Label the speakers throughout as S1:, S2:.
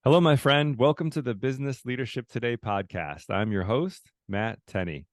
S1: Hello, my friend. Welcome to the Business Leadership Today podcast. I'm your host, Matt Tenney.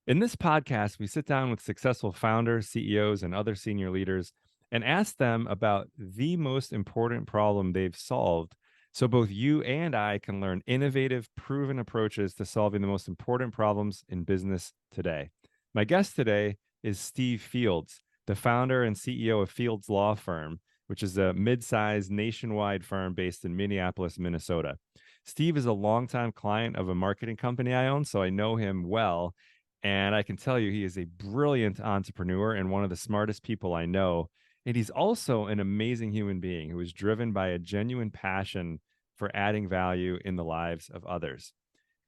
S1: In this podcast, we sit down with successful founders, CEOs, and other senior leaders and ask them about the most important problem they've solved so both you and I can learn innovative, proven approaches to solving the most important problems in business today. My guest today is Steve Fields, the founder and CEO of Fields Law Firm, which is a mid-sized nationwide firm based in Minneapolis, Minnesota. Steve is a longtime client of a marketing company I own, so I know him well. And I can tell you, he is a brilliant entrepreneur and one of the smartest people I know. And he's also an amazing human being who is driven by a genuine passion for adding value in the lives of others.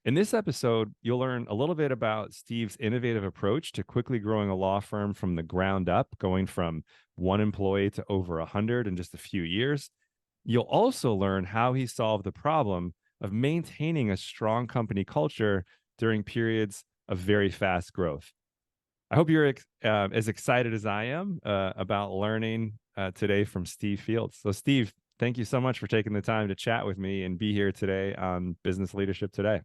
S1: In this episode, you'll learn a little bit about Steve's innovative approach to quickly growing a law firm from the ground up, going from one employee to over 100 in just a few years. You'll also learn how he solved the problem of maintaining a strong company culture during periods of very fast growth. I hope you're as excited as I am about learning today from Steve Fields. So, Steve, thank you so much for taking the time to chat with me and be here today on Business Leadership Today.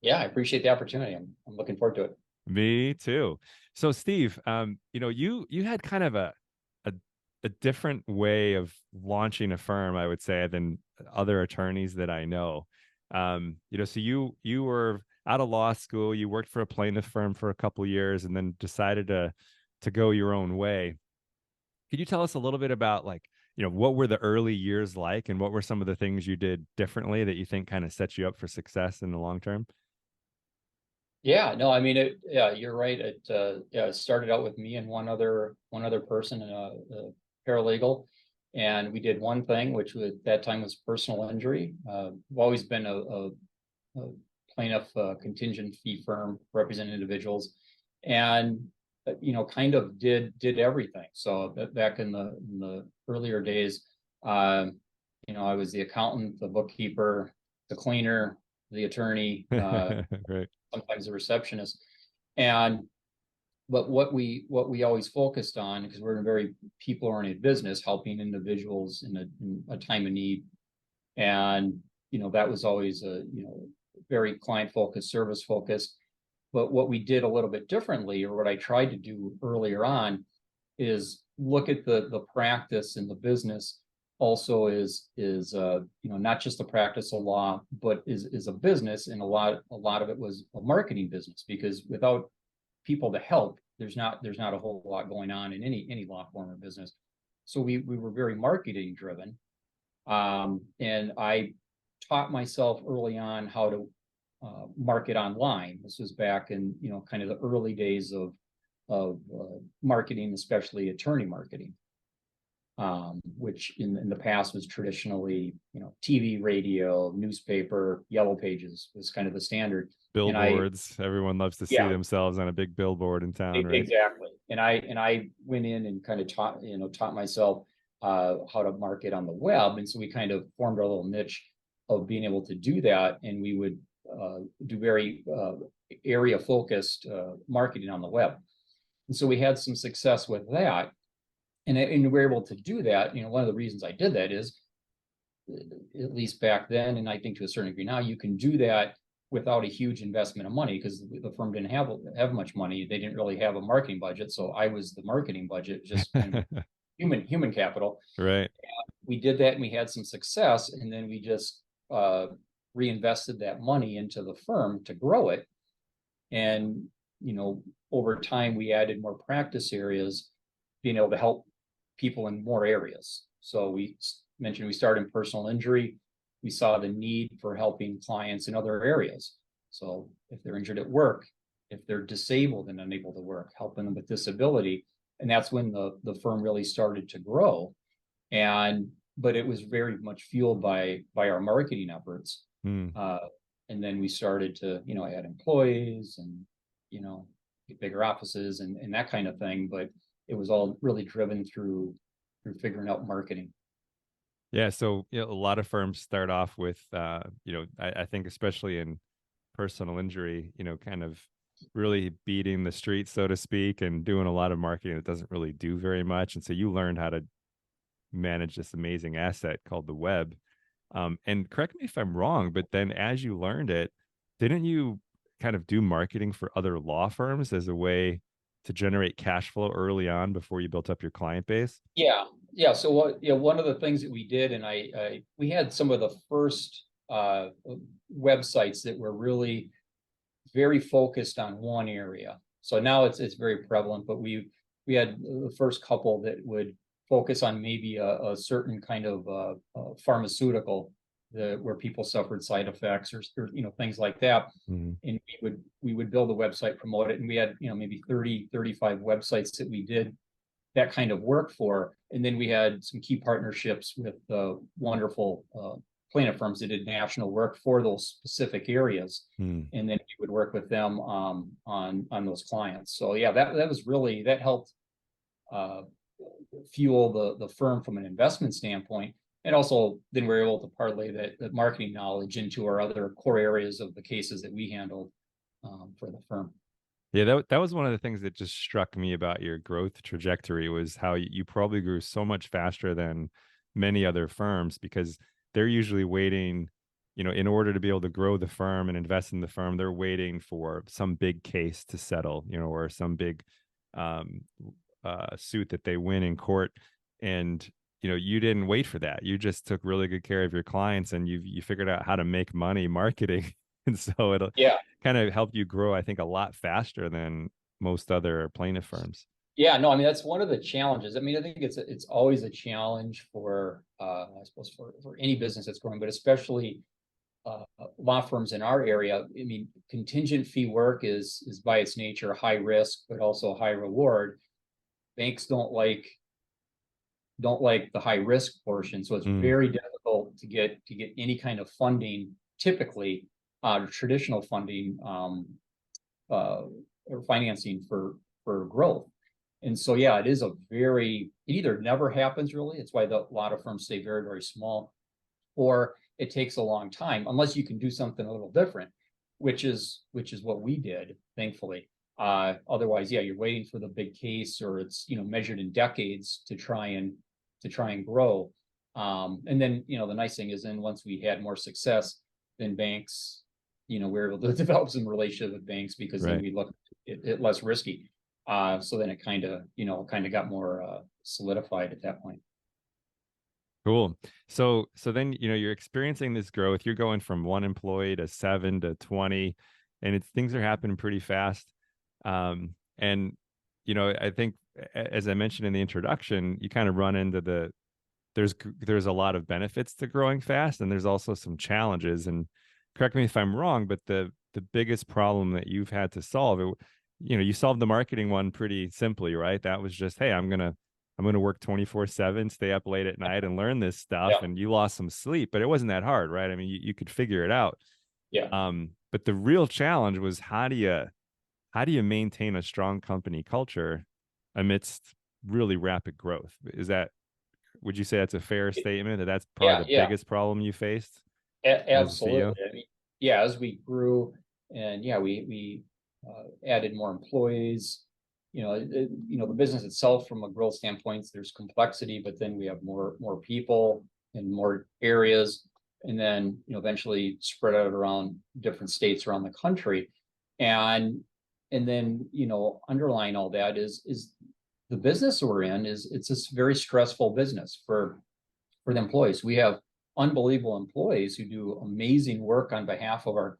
S2: Yeah, I appreciate the opportunity. I'm looking forward to it.
S1: Me too. So, Steve, you had kind of a a different way of launching a firm, I would say, than other attorneys that I know. So you were out of law school, you worked for a plaintiff firm for a couple of years, and then decided to go your own way. Could you tell us a little bit about what were the early years like, and what were some of the things you did differently that you think kind of set you up for success in the long term?
S2: Yeah, no, I mean yeah, you're right. It started out with me and one other person, a paralegal, and we did one thing, which was, at that time, was personal injury. I've always been a plaintiff contingent fee firm representing individuals, and kind of did everything. So back in the earlier days, I was the accountant, the bookkeeper, the cleaner, the attorney.
S1: Right.
S2: Sometimes a receptionist. And but what we always focused on, because we're in a very people-oriented business, helping individuals in a time of need. And that was always a very client-focused, service-focused. But what we did a little bit differently, or what I tried to do earlier on, is look at the practice in the business also is not just the practice of law, but is a business. And a lot of it was a marketing business, because without people to help, there's not a whole lot going on in any law firm or business. So we were very marketing driven. And I taught myself early on how to market online. This was back in kind of the early days of marketing, especially attorney marketing, which in the past was traditionally, TV, radio, newspaper, yellow pages was kind of the standard. And
S1: Billboards. Everyone loves to see
S2: yeah,
S1: themselves on a big billboard in town, right?
S2: exactly. And I went in and kind of taught myself how to market on the web. And so we kind of formed our little niche of being able to do that. And we would do very area focused marketing on the web. And so we had some success with that. And we were able to do that. One of the reasons I did that is, at least back then, and I think to a certain degree now, you can do that without a huge investment of money, because the firm didn't have much money. They didn't really have a marketing budget, so I was the marketing budget, just human capital.
S1: Right.
S2: We did that, and we had some success, and then we just reinvested that money into the firm to grow it. And over time, we added more practice areas, being able to help people in more areas. So we mentioned we started in personal injury. We saw the need for helping clients in other areas. So if they're injured at work, if they're disabled and unable to work, helping them with disability. And that's when the firm really started to grow. But it was very much fueled by our marketing efforts.
S1: Hmm.
S2: And then we started to, add employees and, get bigger offices and that kind of thing. But it was all really driven through figuring out marketing.
S1: Yeah. So, a lot of firms start off with, I think especially in personal injury, kind of really beating the street, so to speak, and doing a lot of marketing that doesn't really do very much. And so you learned how to manage this amazing asset called the web. And correct me if I'm wrong, but then as you learned it, didn't you kind of do marketing for other law firms as a way to generate cash flow early on before you built up your client base?
S2: Yeah, yeah. So one of the things that we did, and we had some of the first websites that were really very focused on one area. So now it's very prevalent, but we had the first couple that would focus on maybe a certain kind of pharmaceutical where people suffered side effects or things like that.
S1: Mhm.
S2: And we would build a website, promote it, and we had maybe 30, 35 websites that we did that kind of work for. And then we had some key partnerships with wonderful plaintiff firms that did national work for those specific areas.
S1: Hmm.
S2: And then we would work with them on those clients. So yeah, that was really, that helped uh, fuel the firm from an investment standpoint. And also then we were able to parlay that marketing knowledge into our other core areas of the cases that we handled for the firm.
S1: Yeah, that was one of the things that just struck me about your growth trajectory was how you probably grew so much faster than many other firms because they're usually waiting, in order to be able to grow the firm and invest in the firm, they're waiting for some big case to settle, or some big um, suit that they win in court. And you didn't wait for that. You just took really good care of your clients, and you figured out how to make money marketing, and so it'll
S2: Yeah.
S1: kind of helped you grow, I think, a lot faster than most other plaintiff firms.
S2: Yeah, no, I mean that's one of the challenges. I mean, I think it's always a challenge for I suppose for any business that's growing, but especially law firms in our area. I mean, contingent fee work is by its nature high risk, but also high reward. Banks don't like the high risk portion, so it's
S1: Mm,
S2: very difficult to get any kind of funding. Typically, traditional funding or financing for growth. And so, yeah, it is it either never happens really. It's why a lot of firms stay very, very small, or it takes a long time unless you can do something a little different, which is what we did, thankfully. Otherwise, yeah, you're waiting for the big case, or it's measured in decades to try and grow. And then the nice thing is, then once we had more success, then banks, we were able to develop some relationship with banks because then
S1: right.
S2: we looked at less risky. So then it kind of got more solidified at that point.
S1: Cool. So then, you're experiencing this growth. You're going from one employee to 7 to 20, and things are happening pretty fast. And I think as I mentioned in the introduction, you kind of run into there's a lot of benefits to growing fast, and there's also some challenges. And correct me if I'm wrong, but the biggest problem that you've had to solve, you solved the marketing one pretty simply, right? That was just, hey, I'm gonna work 24/7, stay up late at night and learn this stuff.
S2: Yeah,
S1: And you lost some sleep, but it wasn't that hard, right? I mean, you could figure it out.
S2: yeah.
S1: But the real challenge was how do you maintain a strong company culture amidst really rapid growth? Would you say that's a fair statement, that that's probably
S2: Yeah,
S1: the
S2: yeah,
S1: biggest problem you faced as a CEO?
S2: absolutely. I mean, yeah, as we grew, and yeah, we added more employees. The business itself, from a growth standpoint, there's complexity, but then we have more people and more areas, and then eventually spread out around different states around the country, and then underlying all that is the business we're in it's this very stressful business for the employees. We have unbelievable employees who do amazing work on behalf of our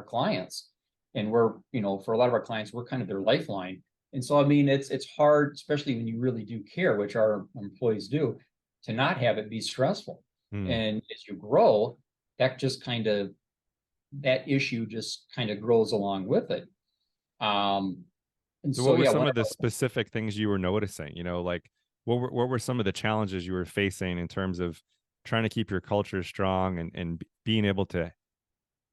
S2: clients. And we're, for a lot of our clients, we're kind of their lifeline. And so, I mean, it's hard, especially when you really do care, which our employees do, to not have it be stressful.
S1: Hmm.
S2: And as you grow, that issue just kind of grows along with it. Um, and
S1: So what
S2: so,
S1: were
S2: yeah,
S1: some of the specific things you were noticing? Like what were some of the challenges you were facing in terms of trying to keep your culture strong and being able to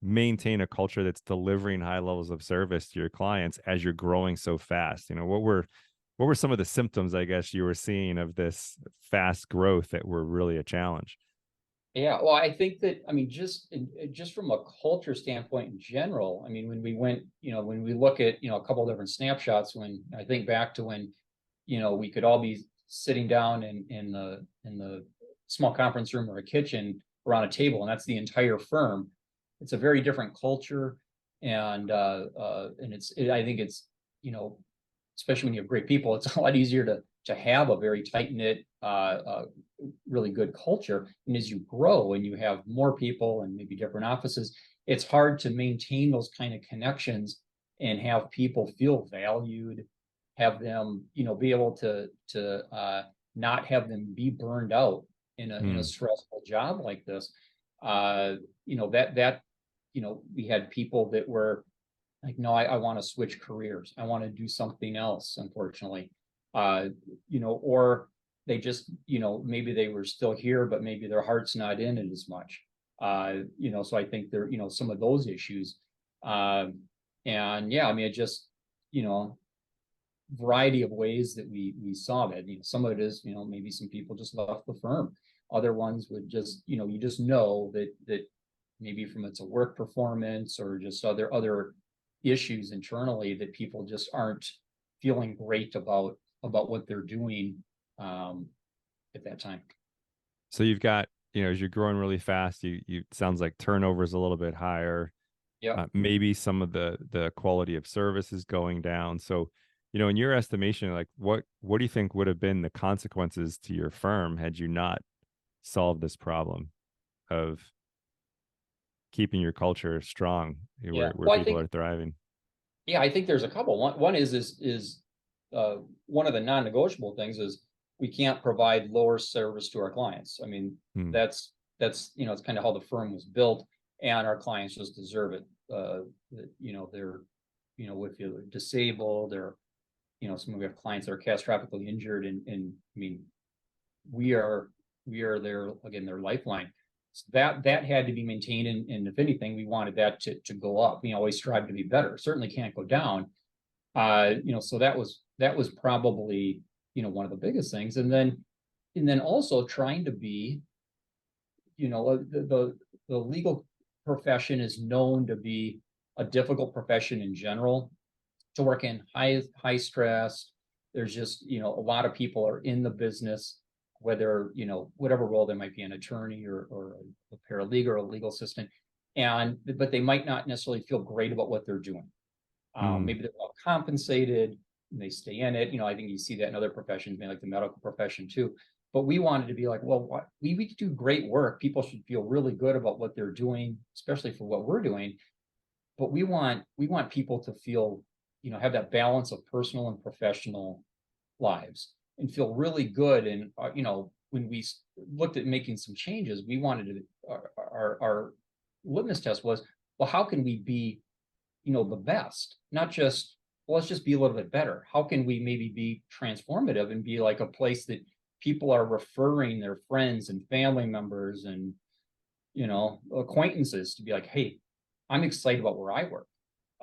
S1: maintain a culture that's delivering high levels of service to your clients as you're growing so fast? What were some of the symptoms, I guess, you were seeing of this fast growth that were really a challenge?
S2: Yeah, well, I think that, I mean, just from a culture standpoint in general, I mean, when we look at, a couple of different snapshots, when I think back to when, we could all be sitting down in the small conference room or a kitchen, around a table, and that's the entire firm. It's a very different culture, and I think it's, especially when you have great people, it's a lot easier to have a very tight knit, really good culture. And as you grow and you have more people and maybe different offices, it's hard to maintain those kind of connections and have people feel valued, have them, be able to not have them be burned out in a stressful job like this. We had people that were like, no, I want to switch careers. I want to do something else, unfortunately. Or they just, maybe they were still here, but maybe their heart's not in it as much. So I think there, some of those issues. And yeah, I mean, it just, variety of ways that we saw that. Some of it is, maybe some people just left the firm. Other ones would just, you just know that maybe from it's a work performance or just other issues internally that people just aren't feeling great about what they're doing at that time.
S1: So you've got, as you're growing really fast, you sounds like turnover is a little bit higher.
S2: Yeah.
S1: Maybe some of the quality of service is going down. So, in your estimation, like what do you think would have been the consequences to your firm had you not solved this problem of keeping your culture strong
S2: Yeah.
S1: where
S2: Well,
S1: people are thriving?
S2: I think there's a couple. One is one of the non-negotiable things is we can't provide lower service to our clients. I mean,
S1: Hmm.
S2: that's it's kind of how the firm was built, and our clients just deserve it. They're if you're disabled, or some of we have clients that are catastrophically injured, and I mean, we are their, again, their lifeline. So that had to be maintained, and if anything, we wanted that to go up. We always strive to be better. Certainly can't go down. So that was probably one of the biggest things, and then also trying to be, the legal profession is known to be a difficult profession in general to work in. High stress. There's just, a lot of people are in the business, whether, whatever role they might be, an attorney or a paralegal or a legal assistant, but they might not necessarily feel great about what they're doing. Maybe they're well compensated and they stay in it. I think you see that in other professions, maybe like the medical profession too. But we wanted to be like, well, we do great work. People should feel really good about what they're doing, especially for what we're doing. But we want people to feel, have that balance of personal and professional lives and feel really good. And when we looked at making some changes, we wanted to, our litmus test was, well, how can we be, the best? Not just, well, let's just be a little bit better. How can we maybe be transformative and be like a place that people are referring their friends and family members and acquaintances to be like, hey, I'm excited about where I work.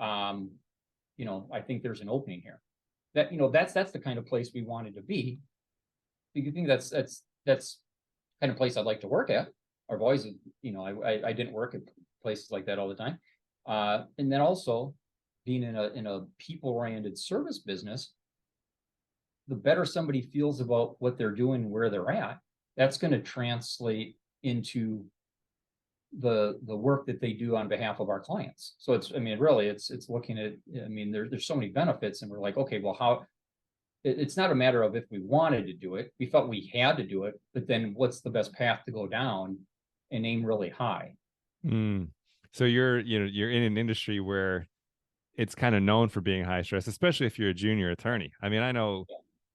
S2: I think there's an opening here. That's the kind of place we wanted to be. Do you think that's kind of place I'd like to work at? I've always, I didn't work at places like that all the time. And then also being in a people-oriented service business, the better somebody feels about what they're doing, where they're at, that's going to translate into the work that they do on behalf of our clients. So it's looking at, there's so many benefits, and we're like, okay, well, it's not a matter of if we wanted to do it, we felt we had to do it, but then what's the best path to go down and aim really high.
S1: So you're in an industry where it's kind of known for being high stress, especially if you're a junior attorney. I mean, I know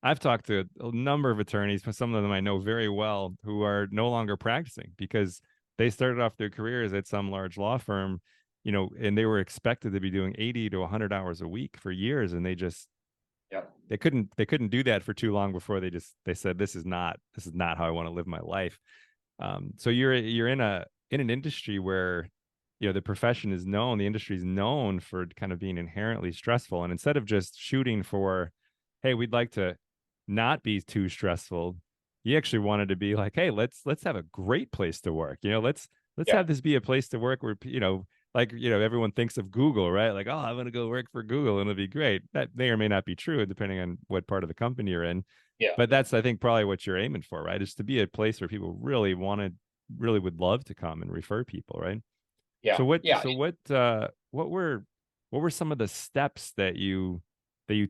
S1: I've talked to a number of attorneys, but some of them I know very well, who are no longer practicing because they started off their careers at some large law firm, and they were expected to be doing 80 to 100 hours a week for years, and they just they couldn't do that for too long before they said this is not how I want to live my life. So you're in an industry where the profession is known, the industry is known for kind of being inherently stressful, and instead of just shooting for, hey, we'd like to not be too stressful, you actually wanted to be like, hey, let's have a great place to work. Let's have this be a place to work where everyone thinks of Google, right? Like, oh, I'm going to go work for Google and it'll be great. That may or may not be true depending on what part of the company you're in.
S2: Yeah.
S1: But that's, I think, probably what you're aiming for, right? Is to be a place where people really want to really would love to come and refer people, right?
S2: Yeah,
S1: So what
S2: yeah,
S1: so what were some of the steps that you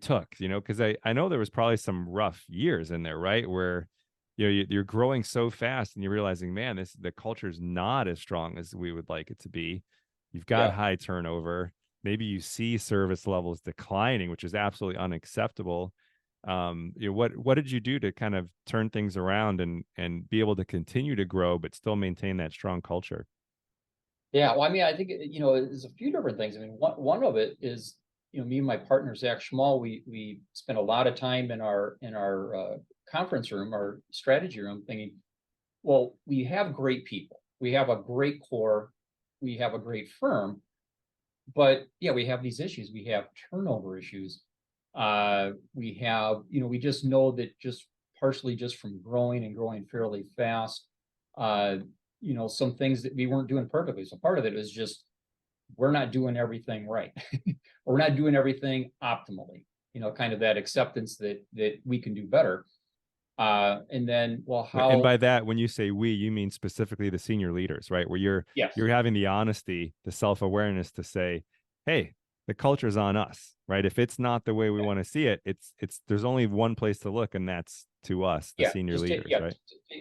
S1: took, you know, because I know there was probably some rough years in there, right? Where you're growing so fast and you're realizing, man, this the culture's not as strong as we would like it to be. You've got
S2: yeah.
S1: high turnover. Maybe you see service levels declining, which is absolutely unacceptable. What did you do to kind of turn things around and be able to continue to grow but still maintain that strong culture?
S2: Yeah, well, I mean, I think there's a few different things. I mean, one of it is, me and my partner Zach Schmal, we spent a lot of time in our conference room, our strategy room, thinking, well, we have great people, we have a great core, we have a great firm, but yeah, we have these issues. We have turnover issues. We have, we just know that just partially just from growing and growing fairly fast, uh, some things that we weren't doing perfectly. So part of it is just we're not doing everything right. Or we're not doing everything optimally. Kind of that acceptance that we can do better. And then, well,
S1: And
S2: how?
S1: by that, when you say we, you mean specifically the senior leaders, right? Where
S2: Yes,
S1: you're having the honesty, the self-awareness to say, hey, the culture's on us, right? If it's not the way we want to see it, it's there's only one place to look, and that's to us, the
S2: yeah,
S1: senior
S2: just
S1: leaders, right?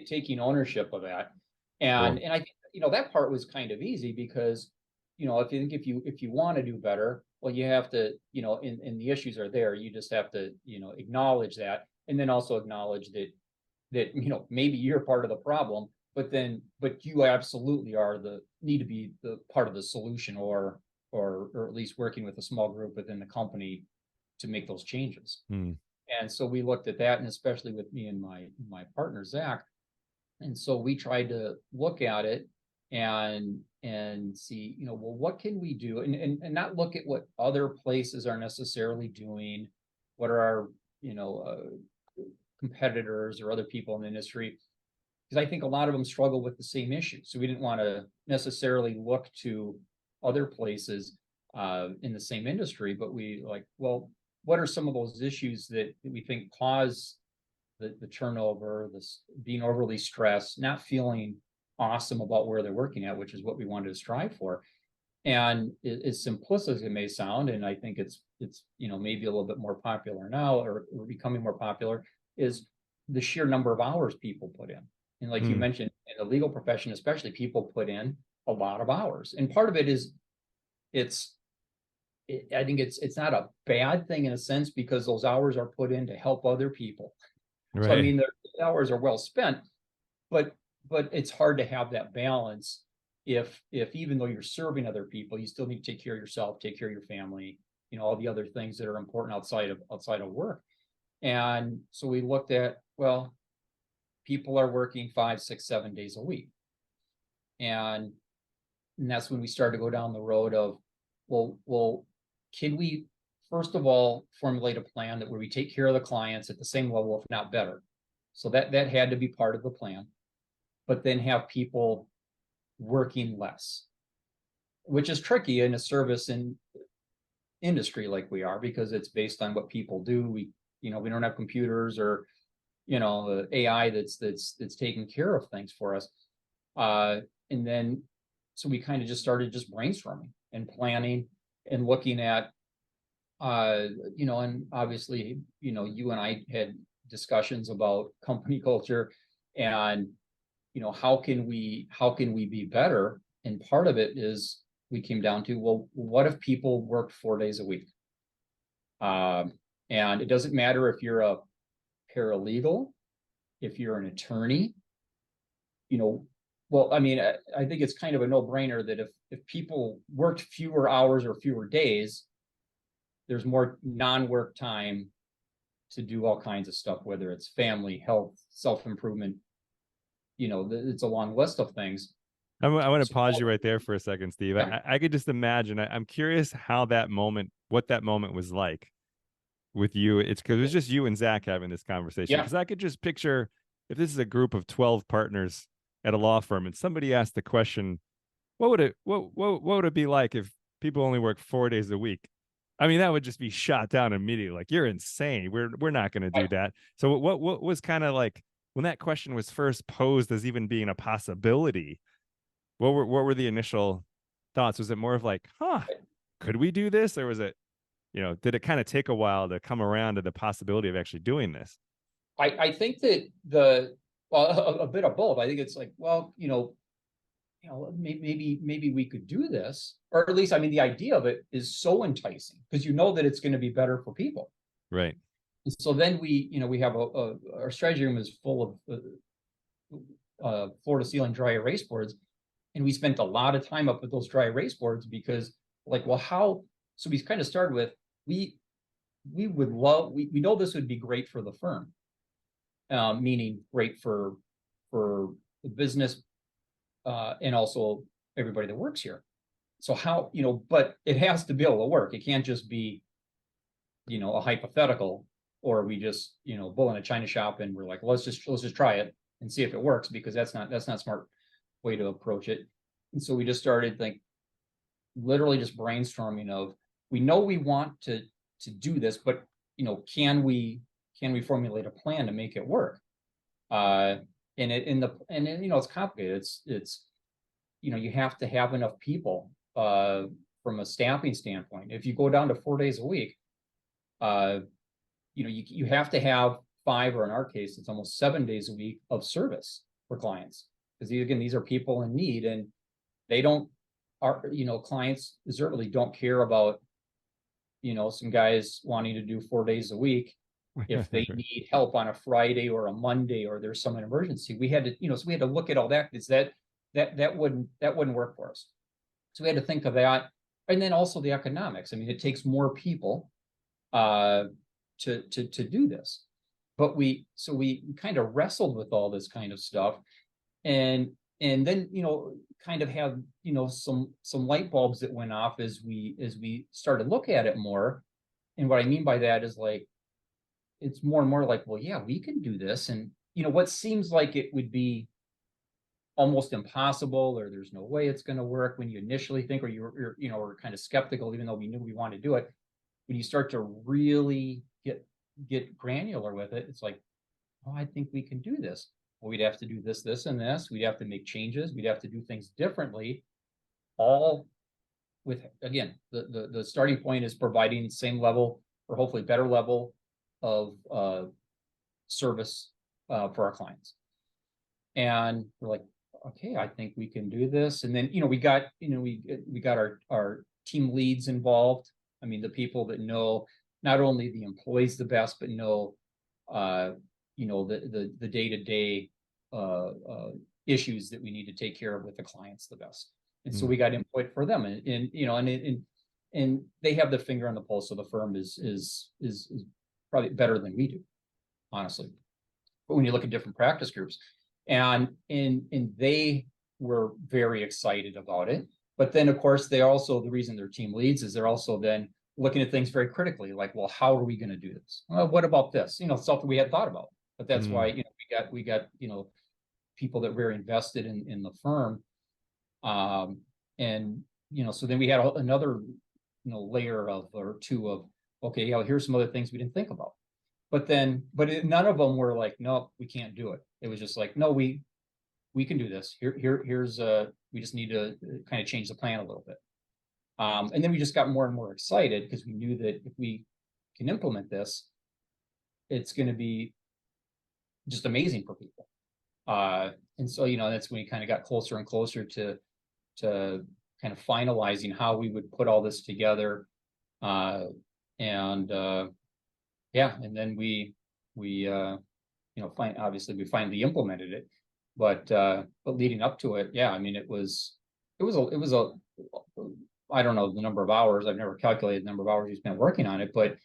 S2: taking ownership of that. and
S1: Cool.
S2: and I think that part was kind of easy because if you want to do better, well, you have to, and the issues are there, you just have to, acknowledge that, and then also acknowledge that maybe you're part of the problem, but you absolutely are the need to be the part of the solution, or at least working with a small group within the company to make those changes.
S1: Hmm.
S2: And so we looked at that, and especially with me and my partner Zach, and so we tried to look at it and see, well, what can we do, and not look at what other places are necessarily doing, what are our, competitors or other people in the industry, because I think a lot of them struggle with the same issue. So we didn't want to necessarily look to other places in the same industry, but we like, well, what are some of those issues that we think cause the turnover, this being overly stressed, not feeling awesome about where they're working at, which is what we wanted to strive for. And as simplistic as it may sound, and I think it's maybe a little bit more popular now, or becoming more popular, is the sheer number of hours people put in. And like you
S1: Hmm.
S2: mentioned, in the legal profession, especially, people put in a lot of hours. And part of it is it's I think it's not a bad thing in a sense, because those hours are put in to help other people. So I
S1: Right.
S2: mean, the hours are well spent, but it's hard to have that balance if even though you're serving other people, you still need to take care of yourself, take care of your family, all the other things that are important outside of work. And so we looked at, well, people are working 5, 6, 7 days a week. And that's when we started to go down the road of, well, can we first of all formulate a plan that where we take care of the clients at the same level, if not better? So that had to be part of the plan, but then have people working less, which is tricky in a service industry like we are, because it's based on what people do. We don't have computers or AI that's taking care of things for us. And then so we kind of just started just brainstorming and planning and looking at and obviously, you and I had discussions about company culture, and how can we be better. And part of it is we came down to, well, what if people worked 4 days a week? And it doesn't matter if you're a paralegal, if you're an attorney, you know well, I mean, I think it's kind of a no-brainer that if people worked fewer hours or fewer days, there's more non-work time to do all kinds of stuff, whether it's family, health, self-improvement. It's a long list of things.
S1: I want to
S2: So,
S1: pause you right there for a second, Steve.
S2: yeah,
S1: I could just imagine. I'm curious how what that moment was like with you. It's because it was just you and Zach having this conversation.
S2: yeah,
S1: Because I could just picture if this is a group of 12 partners at a law firm and somebody asked the question, what would it be like if people only work 4 days a week? I mean, that would just be shot down immediately. Like, you're insane. We're not going to do
S2: right.
S1: that. So what was kind of like, when that question was first posed as even being a possibility, what were the initial thoughts? Was it more of like, huh, could we do this? Or was it, did it kind of take a while to come around to the possibility of actually doing this?
S2: I think that well, a bit of both. I think it's like, well, maybe we could do this, or at least, I mean, the idea of it is so enticing because you know that it's going to be better for people.
S1: Right.
S2: And so then we have our strategy room is full of floor to ceiling dry erase boards, and we spent a lot of time up with those dry erase boards because, like, well, how? So we kind of started with we would love we know this would be great for the firm, meaning great for the business, and also everybody that works here. So how, but it has to be able to work. It can't just be, a hypothetical, or we just, bull in a china shop and we're like, let's just try it and see if it works, because that's not smart way to approach it. And so we just started literally just brainstorming of, we know we want to do this, but can we formulate a plan to make it work? And it's complicated. It's you have to have enough people from a staffing standpoint. If you go down to 4 days a week, you have to have 5, or in our case, it's almost 7 days a week of service for clients, because these are people in need, and they don't clients certainly don't care about some guys wanting to do 4 days a week if they need help on a Friday or a Monday, or there's some emergency. We had to, so we had to look at all that, because that wouldn't work for us. So we had to think of that. And then also the economics. I mean, it takes more people to do this. But we kind of wrestled with all this kind of stuff, and then kind of have some light bulbs that went off as we started to look at it more. And what I mean by that is, like, it's more and more like, well, yeah, we can do this. And what seems like it would be almost impossible, or there's no way it's going to work when you initially think, or you're or kind of skeptical, even though we knew we want to do it. When you start to really get granular with it, it's like, oh, I think we can do this. Well, we'd have to do this, and this. We'd have to make changes. We'd have to do things differently. All with, again, the starting point is providing the same level, or hopefully better level, of service for our clients. And we're like, okay, I think we can do this. And then we got our team leads involved. I mean, the people that know not only the employees the best, but know the day-to-day issues that we need to take care of with the clients the best. And so we got input for them, and they have the finger on the pulse of the firm is probably better than we do, honestly. But when you look at different practice groups, and they were very excited about it. But then, of course, the reason they're team leads is they're also then looking at things very critically, like, well, how are we going to do this? Well, what about this? Something we had thought about. But that's why we got people that were very invested in the firm, and so then we had another layer of, or two of, okay, here's some other things we didn't think about. But none of them were like, no, we can't do it. It was just like, no, we can do this. Here's we just need to kind of change the plan a little bit. And then we just got more and more excited, because we knew that if we can implement this, it's going to be just amazing for people. And so, that's when we kind of got closer and closer to kind of finalizing how we would put all this together. And then we obviously we finally implemented it, but leading up to it, I mean, it was a I don't know the number of hours. I've never calculated the number of hours you spent working on it, but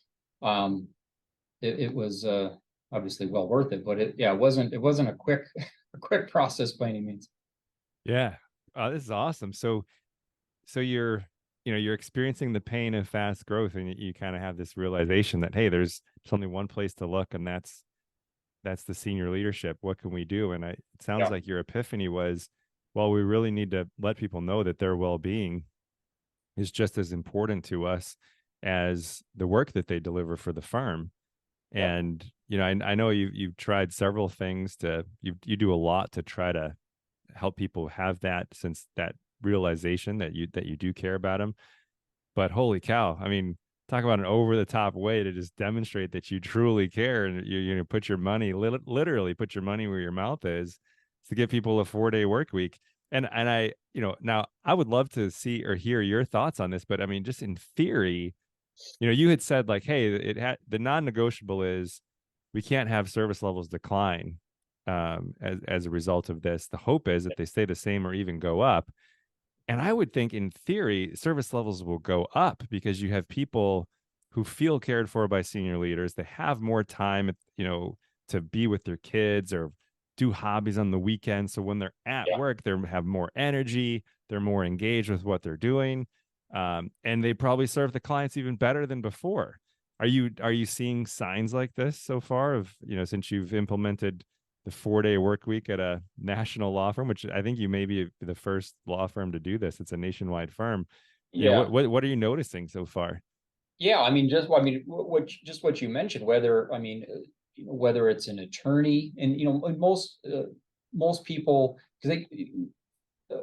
S2: it was obviously well worth it. But it wasn't a quick process by any means.
S1: Yeah. This is awesome. So you're experiencing the pain of fast growth, and you kind of have this realization that, hey, there's only one place to look, and that's the senior leadership. What can we do? And it sounds like your epiphany was, well, we really need to let people know that their well-being is just as important to us as the work that they deliver for the firm. And I know you've tried several things you do a lot to try to help people have that sense, that realization that you do care about them. But holy cow, I mean, talk about an over the top way to just demonstrate that you truly care, and you put your money, literally put your money where your mouth is, to give people a 4-day work week. And I, now I would love to see or hear your thoughts on this, but I mean, just in theory, you had said like, hey, the non-negotiable is we can't have service levels decline as a result of this. The hope is that they stay the same or even go up. And I would think in theory, service levels will go up because you have people who feel cared for by senior leaders. They have more time, to be with their kids or do hobbies on the weekend. So when they're at
S2: Yeah.
S1: work, they have more energy. They're more engaged with what they're doing. And they probably serve the clients even better than before. Are you seeing signs like this so far of, since you've implemented the 4-day work week at a national law firm, which I think you may be the first law firm to do this. It's a nationwide firm.
S2: Yeah.
S1: What are you noticing so far?
S2: Yeah. I mean, what you mentioned, whether it's an attorney, and most people, because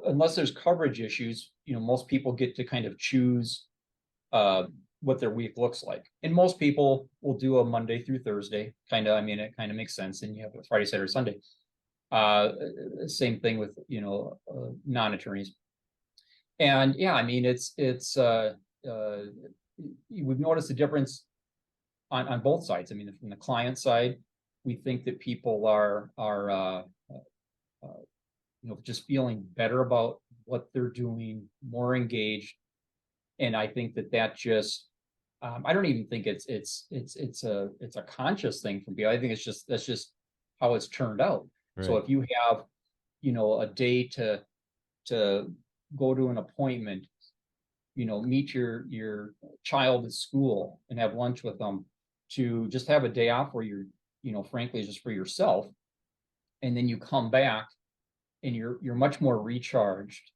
S2: unless there's coverage issues, most people get to kind of choose uh, what their week looks like. And most people will do a Monday through Thursday, kind of. I mean, it kind of makes sense. And you have a Friday, Saturday, Sunday. Same thing with non-attorneys. And yeah, I mean, we've noticed a difference on both sides. I mean, from the client side, we think that people are just feeling better about what they're doing, more engaged, and I think that just I don't even think it's a conscious thing from people. I think that's just how it's turned out. So
S1: Right.
S2: if you have a day to go to an appointment, meet your child at school and have lunch with them, to just have a day off where you're frankly just for yourself, and then you come back and you're much more recharged,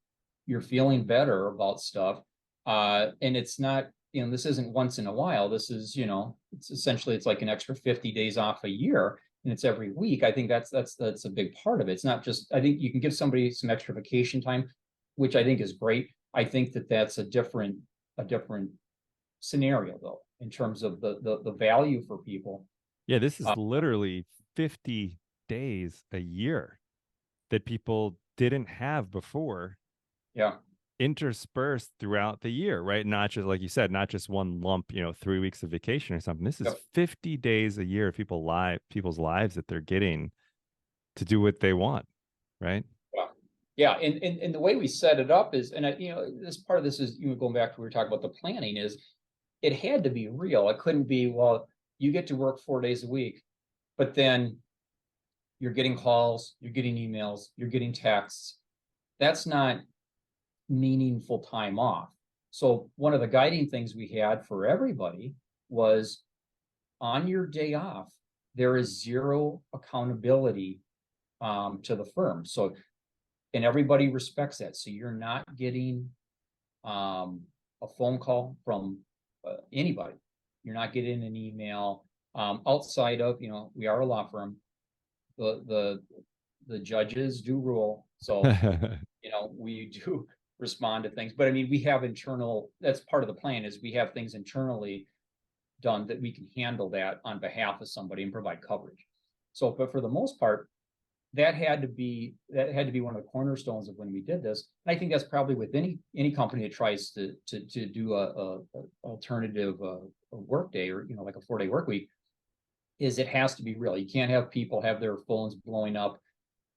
S2: you're feeling better about stuff, and it's not, this isn't once in a while. This is, it's essentially, it's like an extra 50 days off a year, and it's every week. I think that's a big part of it. It's not just, I think you can give somebody some extra vacation time, which I think is great. I think that's a different scenario though, in terms of the value for people.
S1: Yeah, this is
S2: uh,
S1: literally 50 days a year that people didn't have before,
S2: yeah.
S1: interspersed throughout the year, right? Not just like you said, not just one lump, 3 weeks of vacation or something. This is
S2: Yep.
S1: 50 days a year of people's lives that they're getting to do what they want, right?
S2: Yeah. Yeah. And the way we set it up is, and this part of this is, going back to what we were talking about, the planning is, it had to be real. It couldn't be, well, you get to work 4 days a week, but then you're getting calls, you're getting emails, you're getting texts. That's not meaningful time off. So one of the guiding things we had for everybody was, on your day off, there is zero accountability to the firm. So, and everybody respects that. So you're not getting a phone call from anybody. You're not getting an email outside of, we are a law firm. The judges do rule. So, we do respond to things. But I mean, we have internal, that's part of the plan, is we have things internally done that we can handle that on behalf of somebody and provide coverage. So, but for the most part, that had to be one of the cornerstones of when we did this. And I think that's probably with any company that tries to do a alternative work day, or like a 4-day work week, is it has to be real. You can't have people have their phones blowing up.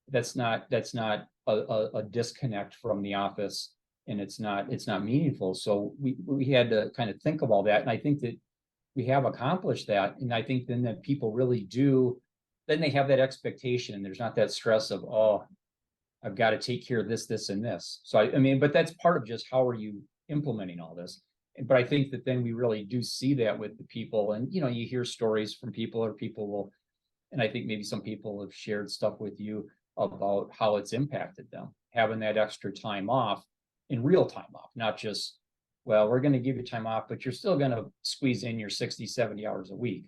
S2: That's not a disconnect from the office, and it's not meaningful. So we had to kind of think of all that, and I think that we have accomplished that. And I think then that people really do, then they have that expectation, and there's not that stress of, oh, I've got to take care of this, and this. So I mean, but that's part of just how are you implementing all this. But I think that then we really do see that with the people, and you hear stories from people, or people will, and I think maybe some people have shared stuff with you about how it's impacted them, having that extra time off, in real time off, not just, well, we're going to give you time off, but you're still going to squeeze in your 60, 70 hours a week.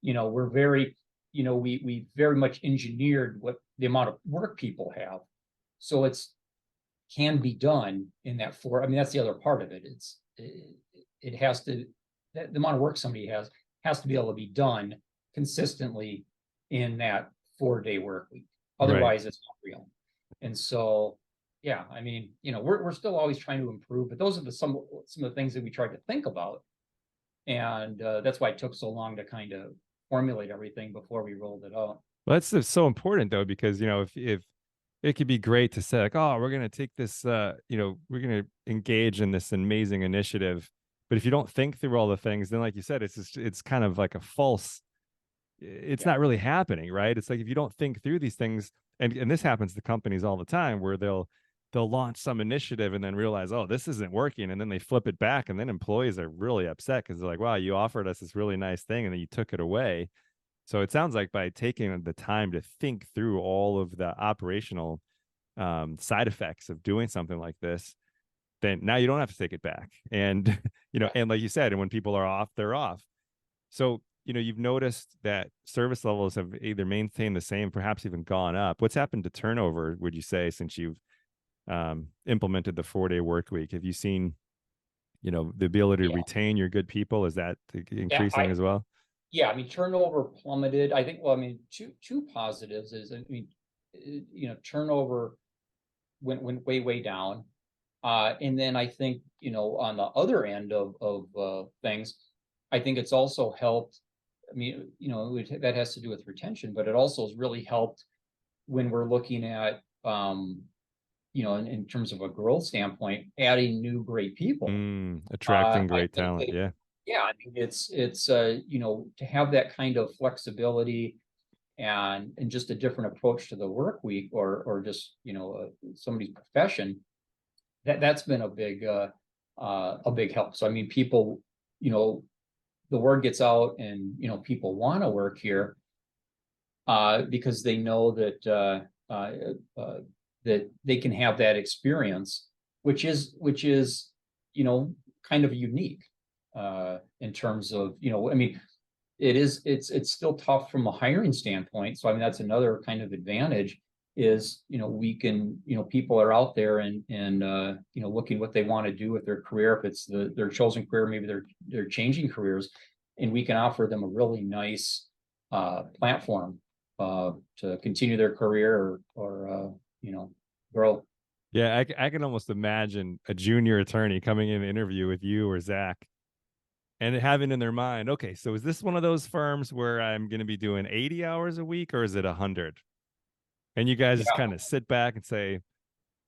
S2: we're very, we very much engineered what the amount of work people have. So it's can be done in that four. I mean, that's the other part of it. It has to, the amount of work somebody has to be able to be done consistently in that 4-day work week.
S1: Right.
S2: Otherwise, it's not real. And so, yeah, I mean, we're still always trying to improve, but those are some of the things that we tried to think about, and that's why it took so long to kind of formulate everything before we rolled it out.
S1: Well, that's so important though, because if it could be great to say like, oh, we're gonna take this, we're gonna engage in this amazing initiative, but if you don't think through all the things, then like you said, it's kind of like a false. It's
S2: Yeah,
S1: not really happening, right? It's like if you don't think through these things, and this happens to companies all the time, where they'll launch some initiative and then realize, oh, this isn't working, and then they flip it back, and then employees are really upset because they're like, wow, you offered us this really nice thing, and then you took it away. So it sounds like by taking the time to think through all of the operational side effects of doing something like this, then now you don't have to take it back. And
S2: yeah.
S1: and like you said, and when people are off, they're off. So you've noticed that service levels have either maintained the same, perhaps even gone up. What's happened to turnover, would you say, since you've implemented the 4-day work week? Have you seen, the ability to
S2: Yeah,
S1: retain your good people? Is that
S2: yeah.
S1: increasing as well?
S2: Yeah, I mean, turnover plummeted. I think, well, I mean, two positives is, I mean, turnover went way down. And then I think, on the other end of things, I think it's also helped. I mean, that has to do with retention, but it also has really helped when we're looking at, in terms of a growth standpoint, adding new great people.
S1: Attracting
S2: I
S1: great
S2: think
S1: talent.
S2: that,
S1: Yeah.
S2: yeah, I mean, it's to have that kind of flexibility and just a different approach to the work week, or just somebody's profession, that's been a big help. So I mean, people, the word gets out, and people want to work here, because they know that they can have that experience, which is kind of unique, in terms of, I mean, it's still tough from a hiring standpoint. So I mean, that's another kind of advantage is, we can, people are out there and looking what they want to do with their career. If it's their chosen career, maybe they're changing careers, and we can offer them a really nice platform to continue their career, or grow.
S1: Yeah. I can almost imagine a junior attorney coming in an interview with you or Zach and having in their mind, okay, so is this one of those firms where I'm going to be doing 80 hours a week, or is it 100? And you guys just
S2: Yeah,
S1: kind of sit back and say,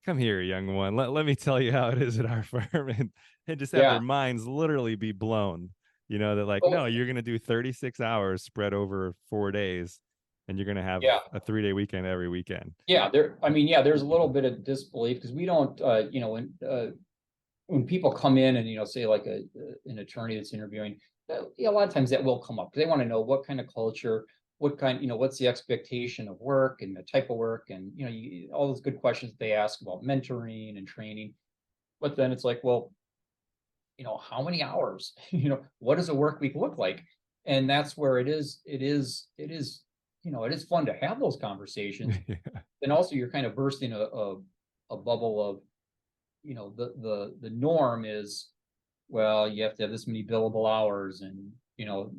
S1: come here, young one. Let me tell you how it is at our firm, and just have their
S2: yeah.
S1: minds literally be blown. That like,
S2: Oh,
S1: no, you're going to do 36 hours spread over 4 days, and you're going to have
S2: yeah.
S1: a 3-day weekend every weekend.
S2: Yeah, I mean, yeah, there's a little bit of disbelief because we don't, when people come in and, say like an attorney that's interviewing, a lot of times that will come up because they want to know what kind of culture, what kind, what's the expectation of work and the type of work, and, all those good questions they ask about mentoring and training. But then it's like, well, how many hours? What does a work week look like? And that's where it is fun to have those conversations. Then also you're kind of bursting a bubble of, the norm is, well, you have to have this many billable hours, and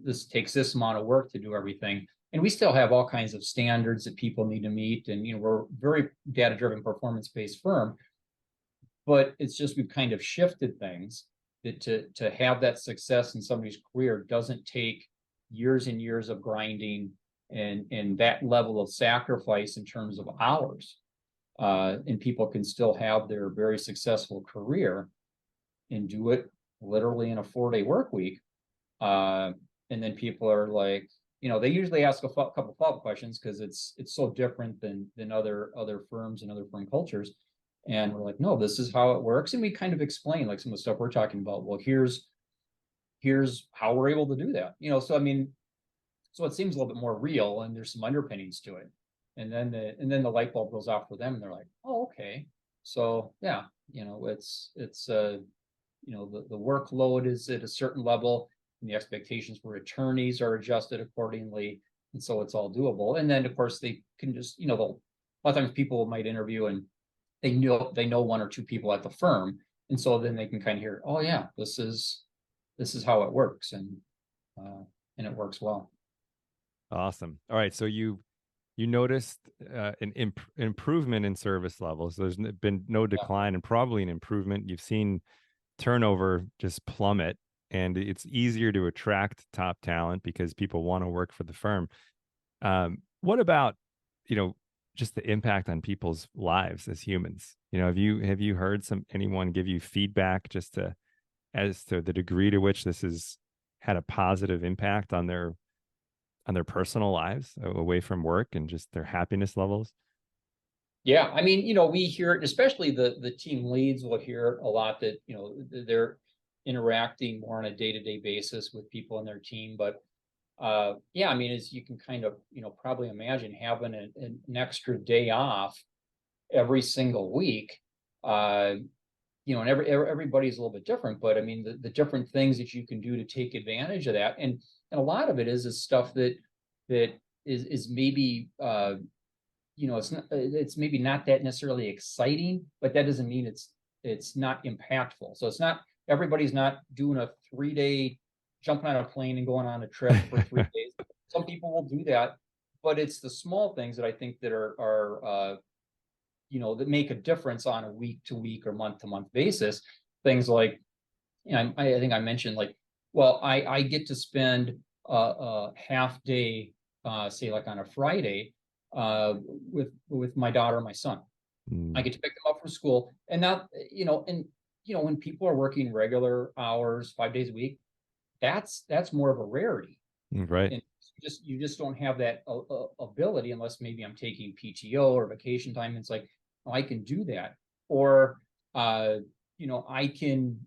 S2: this takes this amount of work to do everything. And we still have all kinds of standards that people need to meet, and we're a very data driven, performance based firm. But it's just we've kind of shifted things, that to have that success in somebody's career doesn't take years and years of grinding and that level of sacrifice in terms of hours. And people can still have their very successful career and do it literally in a 4-day work week. And then people are like, they usually ask a couple follow-up questions because it's so different than other firms and other firm cultures. And we're like, no, this is how it works. And we kind of explain like some of the stuff we're talking about. Well, here's how we're able to do that. So I mean, so it seems a little bit more real, and there's some underpinnings to it. And then the light bulb goes off for them, and they're like, oh, okay. So yeah, it's the workload is at a certain level. and the expectations for attorneys are adjusted accordingly. And so it's all doable. And then of course they can just, a lot of times people might interview and they know one or two people at the firm. And so then they can kind of hear, oh yeah, this is how it works. And it works well.
S1: Awesome. All right. So you noticed an improvement in service levels. There's been no
S2: Yeah.
S1: decline and probably an improvement. You've seen turnover just plummet, and it's easier to attract top talent because people want to work for the firm. What about, just the impact on people's lives as humans? Have you heard anyone give you feedback just as to the degree to which this has had a positive impact on their personal lives away from work and just their happiness levels?
S2: Yeah, I mean, we hear it, especially the team leads will hear a lot that, they're interacting more on a day-to-day basis with people in their team. But yeah, I mean, as you can kind of, probably imagine having an extra day off every single week, and everybody's a little bit different, but I mean, the different things that you can do to take advantage of that. And a lot of it is stuff that is maybe, it's maybe not that necessarily exciting, but that doesn't mean it's not impactful. So it's not, everybody's not doing a 3-day jumping on a plane and going on a trip for 3 days. Some people will do that, but it's the small things that I think that are that make a difference on a week to week or month to month basis. Things like, I think I mentioned, like, well, I get to spend a half day, say like on a Friday, with my daughter and my son. I get to pick them up from school, and not, when people are working regular hours, 5 days a week, that's more of a rarity.
S1: Right.
S2: And you just don't have that ability unless maybe I'm taking PTO or vacation time. It's like, oh, I can do that, or I can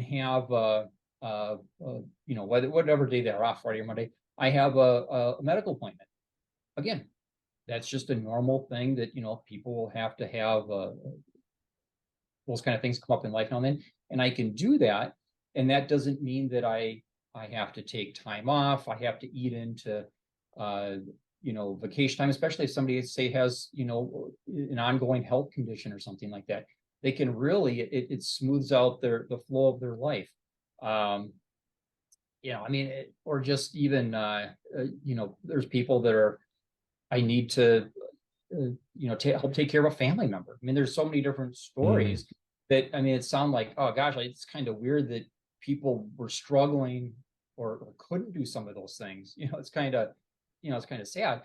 S2: have whatever day they're off, Friday or Monday, I have a medical appointment. Again, that's just a normal thing that people will have to have, those kind of things come up in life now and then, and I can do that. And that doesn't mean that I have to take time off. I have to eat into vacation time, especially if somebody, say, has an ongoing health condition or something like that. They can really, it smooths out the flow of their life. I mean, or just even there's people that are, I need to help take care of a family member. I mean, there's so many different stories that, I mean, it sounds like, oh gosh, it's kind of weird that people were struggling or couldn't do some of those things. It's kind of, it's kind of sad.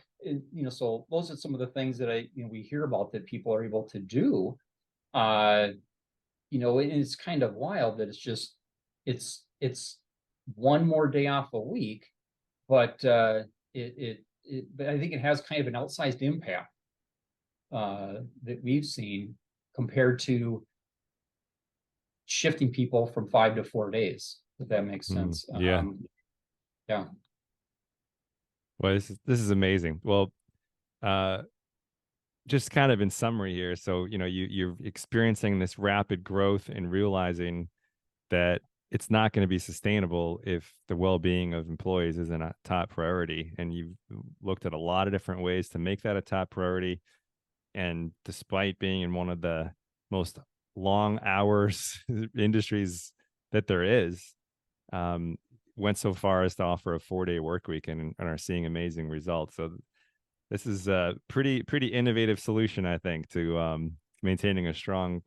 S2: So those are some of the things that we hear about that people are able to do. And it's kind of wild that it's one more day off a week, but but I think it has kind of an outsized impact that we've seen compared to shifting people from 5 to 4 days, if that makes sense.
S1: Yeah.
S2: Yeah.
S1: Well, this is amazing. Well, just kind of in summary here. So, you're experiencing this rapid growth and realizing that it's not going to be sustainable if the well-being of employees isn't a top priority. And you've looked at a lot of different ways to make that a top priority. And despite being in one of the most long hours industries that there is, went so far as to offer a 4-day work week and are seeing amazing results. So this is a pretty innovative solution, I think, to maintaining a strong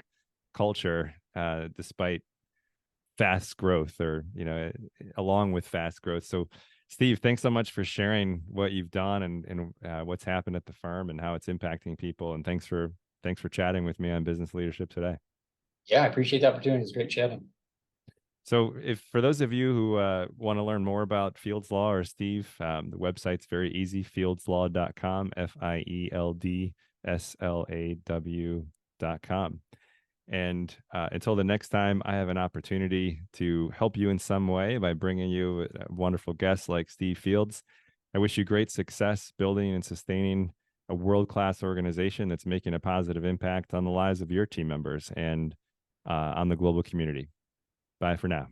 S1: culture despite fast growth, or along with fast growth. So Steve, thanks so much for sharing what you've done and what's happened at the firm and how it's impacting people. And thanks for chatting with me on business leadership today.
S2: Yeah, I appreciate the opportunity. It's great chatting.
S1: So if for those of you who want to learn more about Fields Law or Steve, the website's very easy, FieldsLaw.com, FieldsLaw.com. And until the next time I have an opportunity to help you in some way by bringing you a wonderful guest like Steve Fields, I wish you great success building and sustaining a world-class organization that's making a positive impact on the lives of your team members and on the global community. Bye for now.